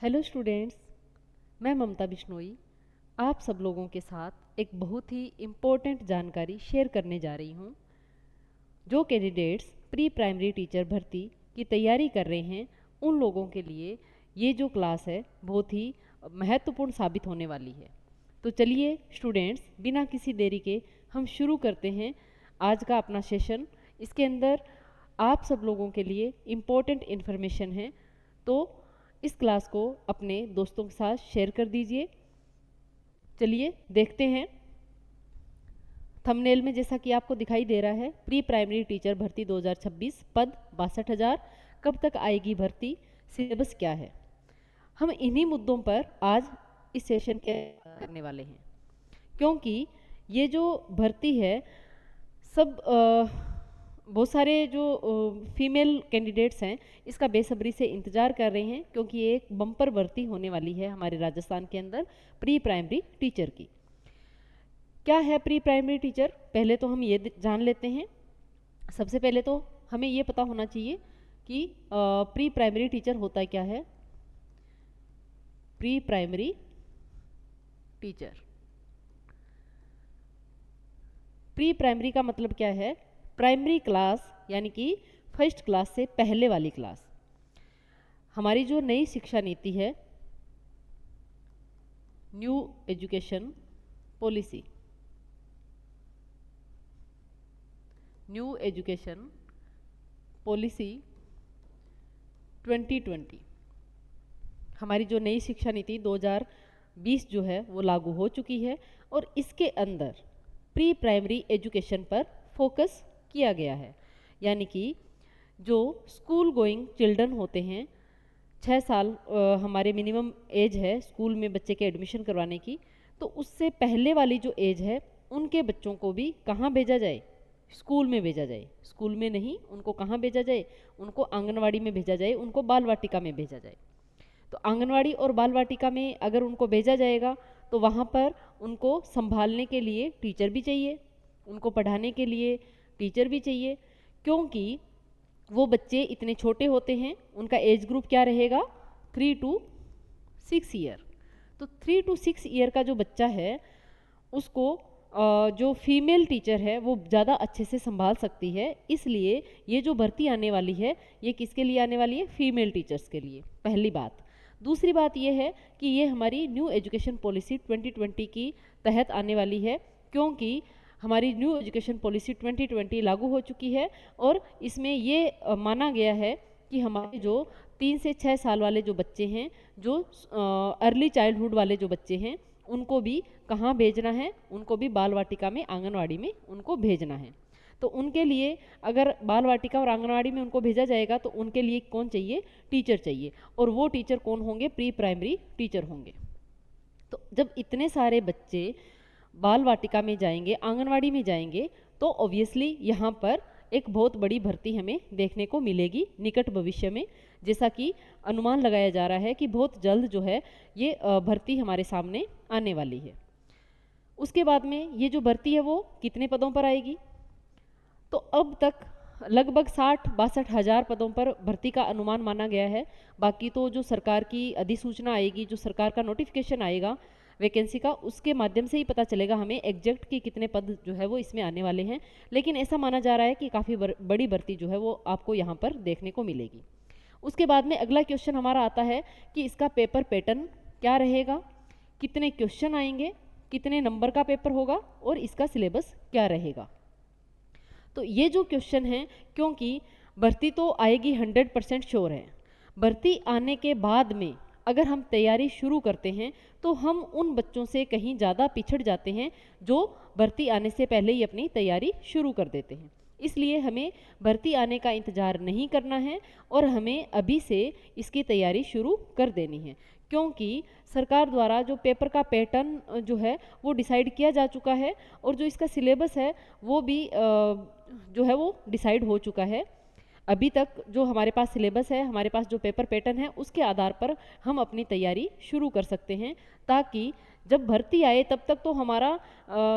Hello students, मैं ममता बिश्नोई आप सब लोगों के साथ एक बहुत ही इम्पोर्टेंट जानकारी शेयर करने जा रही हूँ। जो कैंडिडेट्स प्री प्राइमरी टीचर भर्ती की तैयारी कर रहे हैं उन लोगों के लिए ये जो क्लास है बहुत ही महत्वपूर्ण साबित होने वाली है। तो चलिए स्टूडेंट्स, बिना किसी देरी के हम शुरू करते हैं आज का अपना सेशन। इसके अंदर आप सब लोगों के लिए इम्पोर्टेंट इन्फॉर्मेशन है, तो इस क्लास को अपने दोस्तों के साथ शेयर कर दीजिए। चलिए देखते हैं। थंबनेल में जैसा कि आपको दिखाई दे रहा है, प्री प्राइमरी टीचर भर्ती 2026, पद 62,000, कब तक आएगी भर्ती, सिलेबस क्या है। हम इन्हीं मुद्दों पर आज इस सेशन के करने वाले हैं, क्योंकि ये जो भर्ती है सब बहुत सारे जो फीमेल कैंडिडेट्स हैं इसका बेसब्री से इंतज़ार कर रहे हैं, क्योंकि ये एक बम्पर भर्ती होने वाली है हमारे राजस्थान के अंदर प्री प्राइमरी टीचर की। क्या है प्री प्राइमरी टीचर, पहले तो हम ये जान लेते हैं। सबसे पहले तो हमें ये पता होना चाहिए कि प्री प्राइमरी टीचर होता क्या है। Pre primary teacher, pre primary का मतलब क्या है? प्राइमरी क्लास यानी कि फर्स्ट क्लास से पहले वाली क्लास। हमारी जो नई शिक्षा नीति है, new education policy, new education policy 2020, हमारी जो नई शिक्षा नीति 2020 जो है वो लागू हो चुकी है, और इसके अंदर प्री प्राइमरी एजुकेशन पर फोकस किया गया है। यानी कि जो स्कूल गोइंग चिल्ड्रन होते हैं, 6 साल हमारे मिनिमम एज है स्कूल में बच्चे के एडमिशन करवाने की, तो उससे पहले वाली जो एज है उनके बच्चों को भी कहाँ भेजा जाए? स्कूल में भेजा जाए। स्कूल में नहीं, उनको कहाँ भेजा जाए? उनको आंगनवाड़ी में भेजा जाए, उनको बाल वाटिका में भेजा जाए। तो आंगनवाड़ी और बाल वाटिका में अगर उनको भेजा जाएगा तो वहाँ पर उनको संभालने के लिए टीचर भी चाहिए, उनको पढ़ाने के लिए टीचर भी चाहिए, क्योंकि वो बच्चे इतने छोटे होते हैं। उनका एज ग्रुप क्या रहेगा? 3 to 6 ईयर। तो 3 to 6 ईयर का जो बच्चा है उसको जो फीमेल टीचर है वो ज़्यादा अच्छे से संभाल सकती है। इसलिए ये जो भर्ती आने वाली है ये किसके लिए आने वाली है? फीमेल टीचर्स के लिए, पहली बात। दूसरी बात ये है कि ये हमारी न्यू एजुकेशन पॉलिसी 2020 की तहत आने वाली है, क्योंकि हमारी न्यू एजुकेशन पॉलिसी 2020 लागू हो चुकी है, और इसमें ये माना गया है कि हमारे जो 3 से 6 साल वाले जो बच्चे हैं, जो अर्ली चाइल्डहुड वाले जो बच्चे हैं, उनको भी कहाँ भेजना है? उनको भी बाल वाटिका में, आंगनवाड़ी में उनको भेजना है। तो उनके लिए अगर बाल वाटिका और आंगनवाड़ी में उनको भेजा जाएगा तो उनके लिए कौन चाहिए? टीचर चाहिए। और वो टीचर कौन होंगे? प्री प्राइमरी टीचर होंगे। तो जब इतने सारे बच्चे बाल वाटिका में जाएंगे, आंगनवाड़ी में जाएंगे, तो ऑब्वियसली यहाँ पर एक बहुत बड़ी भर्ती हमें देखने को मिलेगी निकट भविष्य में। जैसा कि अनुमान लगाया जा रहा है कि बहुत जल्द जो है ये भर्ती हमारे सामने आने वाली है। उसके बाद में ये जो भर्ती है वो कितने पदों पर आएगी? तो अब तक लगभग 60-62 हज़ार पदों पर भर्ती का अनुमान माना गया है। बाकी तो जो सरकार की अधिसूचना आएगी, जो सरकार का नोटिफिकेशन आएगा वैकेंसी का, उसके माध्यम से ही पता चलेगा हमें एग्जैक्ट कि कितने पद जो है वो इसमें आने वाले हैं। लेकिन ऐसा माना जा रहा है कि काफ़ी बड़ी भर्ती जो है वो आपको यहाँ पर देखने को मिलेगी। उसके बाद में अगला क्वेश्चन हमारा आता है कि इसका पेपर पैटर्न क्या रहेगा, कितने क्वेश्चन आएंगे, कितने नंबर का पेपर होगा, और इसका सिलेबस क्या रहेगा। तो ये जो क्वेश्चन है, क्योंकि भर्ती तो आएगी 100% श्योर है, भर्ती आने के बाद में अगर हम तैयारी शुरू करते हैं तो हम उन बच्चों से कहीं ज़्यादा पिछड़ जाते हैं जो भर्ती आने से पहले ही अपनी तैयारी शुरू कर देते हैं। इसलिए हमें भर्ती आने का इंतज़ार नहीं करना है और हमें अभी से इसकी तैयारी शुरू कर देनी है, क्योंकि सरकार द्वारा जो पेपर का पैटर्न जो है वो डिसाइड किया जा चुका है, और जो इसका सिलेबस है वो भी जो है वो डिसाइड हो चुका है। अभी तक जो हमारे पास सिलेबस है, हमारे पास जो पेपर पैटर्न है, उसके आधार पर हम अपनी तैयारी शुरू कर सकते हैं, ताकि जब भर्ती आए तब तक तो हमारा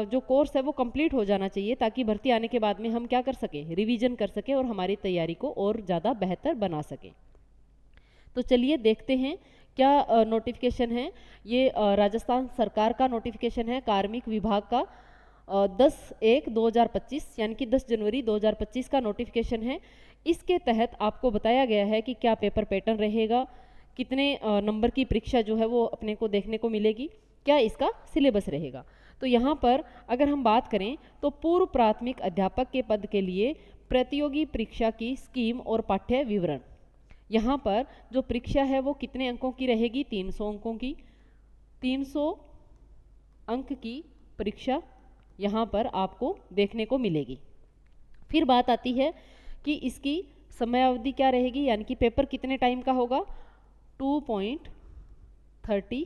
जो कोर्स है वो कंप्लीट हो जाना चाहिए, ताकि भर्ती आने के बाद में हम क्या कर सकें? रिवीजन कर सकें और हमारी तैयारी को और ज़्यादा बेहतर बना सकें। तो चलिए देखते हैं क्या नोटिफिकेशन है? ये राजस्थान सरकार का नोटिफिकेशन है, कार्मिक विभाग का 10/1/2025 यानी कि 10 जनवरी 2025 का नोटिफिकेशन है। इसके तहत आपको बताया गया है कि क्या पेपर पैटर्न रहेगा, कितने नंबर की परीक्षा जो है वो अपने को देखने को मिलेगी, क्या इसका सिलेबस रहेगा। तो यहाँ पर अगर हम बात करें तो पूर्व प्राथमिक अध्यापक के पद के लिए प्रतियोगी परीक्षा की स्कीम और पाठ्य विवरण। यहाँ पर जो परीक्षा है वो कितने अंकों की रहेगी? 300 अंकों की। 300 अंक की परीक्षा यहाँ पर आपको देखने को मिलेगी। फिर बात आती है कि इसकी समयावधि क्या रहेगी, यानी कि पेपर कितने टाइम का होगा? 2.30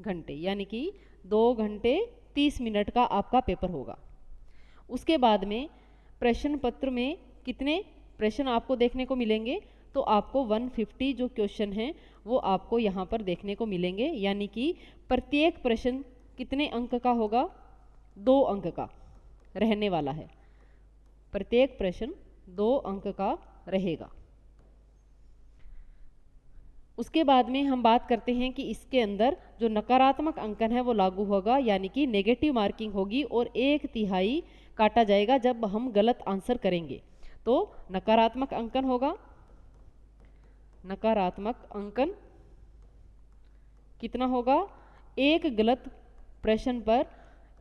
घंटे, यानी कि 2 घंटे 30 मिनट का आपका पेपर होगा। उसके बाद में प्रश्न पत्र में कितने प्रश्न आपको देखने को मिलेंगे? तो आपको 150 जो क्वेश्चन हैं वो आपको यहाँ पर देखने को मिलेंगे, यानी कि प्रत्येक प्रश्न कितने अंक का होगा? 2 अंक का रहने वाला है। प्रत्येक प्रश्न 2 अंक का रहेगा। उसके बाद में हम बात करते हैं कि इसके अंदर जो नकारात्मक अंकन है वो लागू होगा, यानी कि नेगेटिव मार्किंग होगी और 1/3 काटा जाएगा जब हम गलत आंसर करेंगे। तो नकारात्मक अंकन होगा, नकारात्मक अंकन कितना होगा? एक गलत प्रश्न पर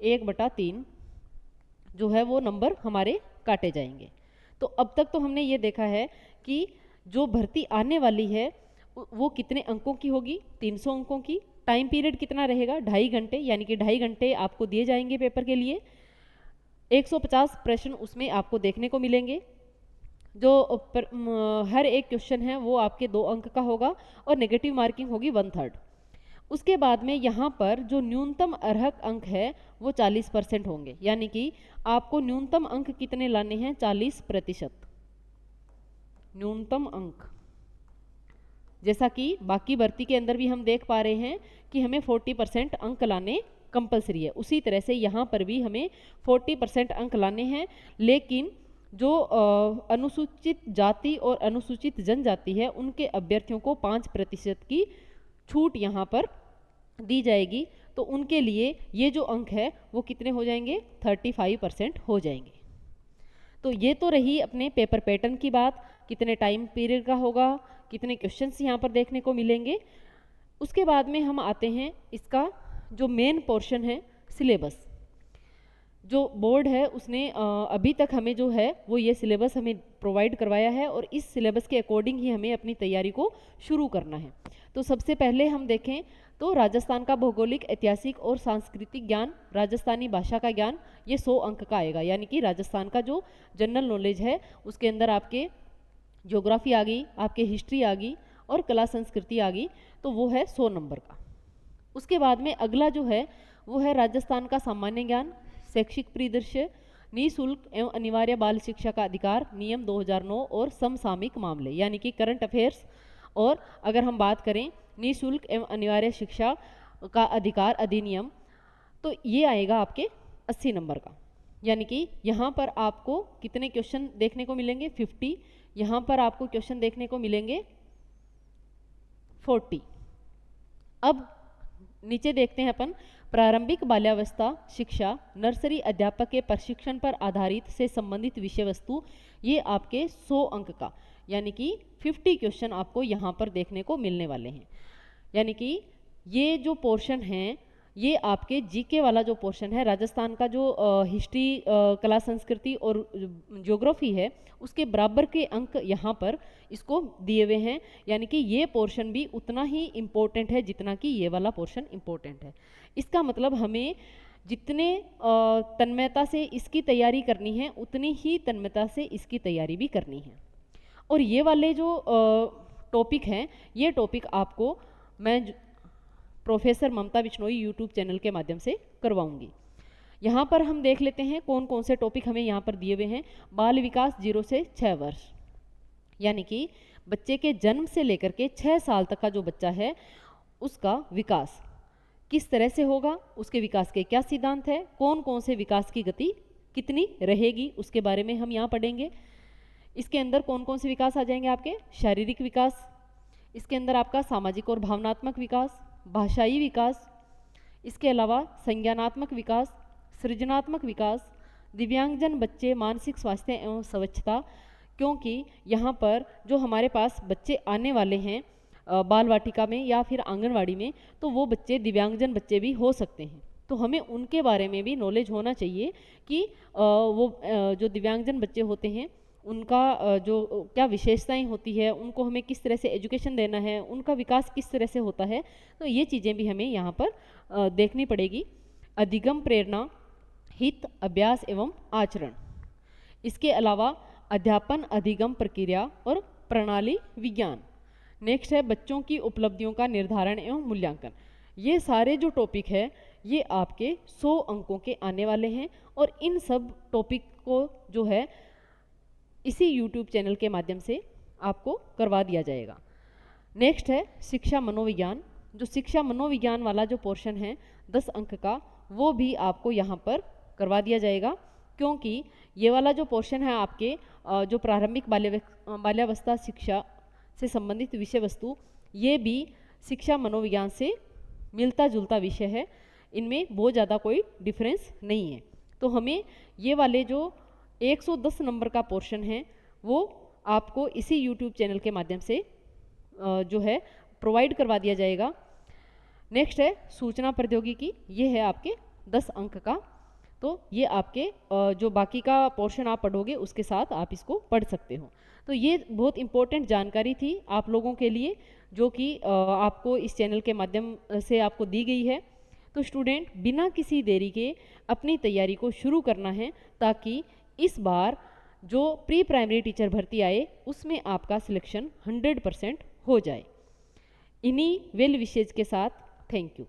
1/3 जो है वो नंबर हमारे काटे जाएंगे। तो अब तक तो हमने ये देखा है कि जो भर्ती आने वाली है वो कितने अंकों की होगी? 300 अंकों की। टाइम पीरियड कितना रहेगा? 2.5 घंटे, यानी कि 2.5 घंटे आपको दिए जाएंगे पेपर के लिए। 150 प्रश्न उसमें आपको देखने को मिलेंगे। जो हर एक क्वेश्चन है वो आपके 2 अंक का होगा और नेगेटिव मार्किंग होगी 1/3। उसके बाद में यहाँ पर जो न्यूनतम अर्हक अंक है वो 40% होंगे, यानी कि आपको न्यूनतम अंक कितने लाने हैं? 40%। न्यूनतम अंक, जैसा कि बाकी भर्ती के अंदर भी हम देख पा रहे हैं कि हमें 40% अंक लाने कंपलसरी है, उसी तरह से यहाँ पर भी हमें 40% अंक लाने हैं। लेकिन जो अनुसूचित जाति और अनुसूचित जनजाति है उनके अभ्यर्थियों को 5% की छूट यहाँ पर दी जाएगी। तो उनके लिए ये जो अंक है वो कितने हो जाएंगे? 35% हो जाएंगे। तो ये तो रही अपने पेपर पैटर्न की बात, कितने टाइम पीरियड का होगा, कितने क्वेश्चंस यहाँ पर देखने को मिलेंगे। उसके बाद में हम आते हैं इसका जो मेन पोर्शन है, सिलेबस। जो बोर्ड है उसने अभी तक हमें जो है वो ये सिलेबस हमें प्रोवाइड करवाया है और इस सिलेबस के अकॉर्डिंग ही हमें अपनी तैयारी को शुरू करना है। तो सबसे पहले हम देखें तो राजस्थान का भौगोलिक, ऐतिहासिक और सांस्कृतिक ज्ञान, राजस्थानी भाषा का ज्ञान, ये 100 अंक का आएगा। यानी कि राजस्थान का जो जनरल नॉलेज है उसके अंदर आपके ज्योग्राफी आ गई, आपके हिस्ट्री आ गई और कला संस्कृति आ गई, तो वो है 100 नंबर का। उसके बाद में अगला जो है वो है राजस्थान का सामान्य ज्ञान, शैक्षिक परिदृश्य, निःशुल्क एवं अनिवार्य बाल शिक्षा का अधिकार नियम 2009 और समसामयिक मामले, यानी कि करंट अफेयर्स। और अगर हम बात करें निःशुल्क एवं अनिवार्य शिक्षा का अधिकार अधिनियम, तो ये आएगा आपके 80 नंबर का। यानी कि यहाँ पर आपको कितने क्वेश्चन देखने को मिलेंगे? 50। यहाँ पर आपको क्वेश्चन देखने को मिलेंगे 40। अब नीचे देखते हैं अपन, प्रारंभिक बाल्यावस्था शिक्षा, नर्सरी अध्यापक के प्रशिक्षण पर आधारित से संबंधित विषय वस्तु, ये आपके 100 अंक का, यानी कि 50 क्वेश्चन आपको यहाँ पर देखने को मिलने वाले हैं। यानी कि ये जो पोर्शन है ये आपके जीके वाला जो पोर्शन है, राजस्थान का जो हिस्ट्री, कला संस्कृति और ज्योग्राफी है उसके बराबर के अंक यहाँ पर इसको दिए हुए हैं। यानी कि ये पोर्शन भी उतना ही इम्पोर्टेंट है जितना कि ये वाला पोर्शन इम्पोर्टेंट है। इसका मतलब हमें जितने तन्मयता से इसकी तैयारी करनी है उतनी ही तन्मयता से इसकी तैयारी भी करनी है। और ये वाले जो टॉपिक हैं ये टॉपिक आपको मैं प्रोफेसर ममता बिश्नोई यूट्यूब चैनल के माध्यम से करवाऊंगी। यहाँ पर हम देख लेते हैं कौन कौन से टॉपिक हमें यहाँ पर दिए हुए हैं। बाल विकास 0 से 6 वर्ष, यानी कि बच्चे के जन्म से लेकर के 6 साल तक का जो बच्चा है उसका विकास किस तरह से होगा, उसके विकास के क्या सिद्धांत है, कौन कौन से विकास की गति कितनी रहेगी, उसके बारे में हम यहाँ पढ़ेंगे। इसके अंदर कौन कौन से विकास आ जाएंगे आपके? शारीरिक विकास, इसके अंदर आपका सामाजिक और भावनात्मक विकास, भाषाई विकास, इसके अलावा संज्ञानात्मक विकास, सृजनात्मक विकास, दिव्यांगजन बच्चे मानसिक स्वास्थ्य एवं स्वच्छता, क्योंकि यहाँ पर जो हमारे पास बच्चे आने वाले हैं बाल वाटिका में या फिर आंगनवाड़ी में, तो वो बच्चे दिव्यांगजन बच्चे भी हो सकते हैं। तो हमें उनके बारे में भी नॉलेज होना चाहिए कि जो दिव्यांगजन बच्चे होते हैं उनका जो क्या विशेषताएं होती है, उनको हमें किस तरह से एजुकेशन देना है, उनका विकास किस तरह से होता है, तो ये चीज़ें भी हमें यहाँ पर देखनी पड़ेगी। अधिगम प्रेरणा, हित, अभ्यास एवं आचरण, इसके अलावा अध्यापन अधिगम प्रक्रिया और प्रणाली विज्ञान। नेक्स्ट है बच्चों की उपलब्धियों का निर्धारण एवं मूल्यांकन। ये सारे जो टॉपिक है ये आपके 100 अंकों के आने वाले हैं और इन सब टॉपिक को जो है इसी यूट्यूब चैनल के माध्यम से आपको करवा दिया जाएगा। नेक्स्ट है शिक्षा मनोविज्ञान। जो शिक्षा मनोविज्ञान वाला जो पोर्शन है 10 अंक का, वो भी आपको यहाँ पर करवा दिया जाएगा, क्योंकि ये वाला जो पोर्शन है आपके जो प्रारंभिक बाल्यावस्था शिक्षा से संबंधित विषय वस्तु, ये भी शिक्षा मनोविज्ञान से मिलता जुलता विषय है, इनमें बहुत ज़्यादा कोई डिफरेंस नहीं है। तो हमें ये वाले जो 110 नंबर का पोर्शन है वो आपको इसी यूट्यूब चैनल के माध्यम से जो है प्रोवाइड करवा दिया जाएगा। नेक्स्ट है सूचना प्रौद्योगिकी, ये है आपके 10 अंक का। तो ये आपके जो बाकी का पोर्शन आप पढ़ोगे उसके साथ आप इसको पढ़ सकते हो। तो ये बहुत इम्पोर्टेंट जानकारी थी आप लोगों के लिए, जो कि आपको इस चैनल के माध्यम से आपको दी गई है। तो स्टूडेंट बिना किसी देरी के अपनी तैयारी को शुरू करना है, ताकि इस बार जो प्री प्राइमरी टीचर भर्ती आए उसमें आपका सिलेक्शन 100% हो जाए। इन्हीं वेल विशेज के साथ थैंक यू।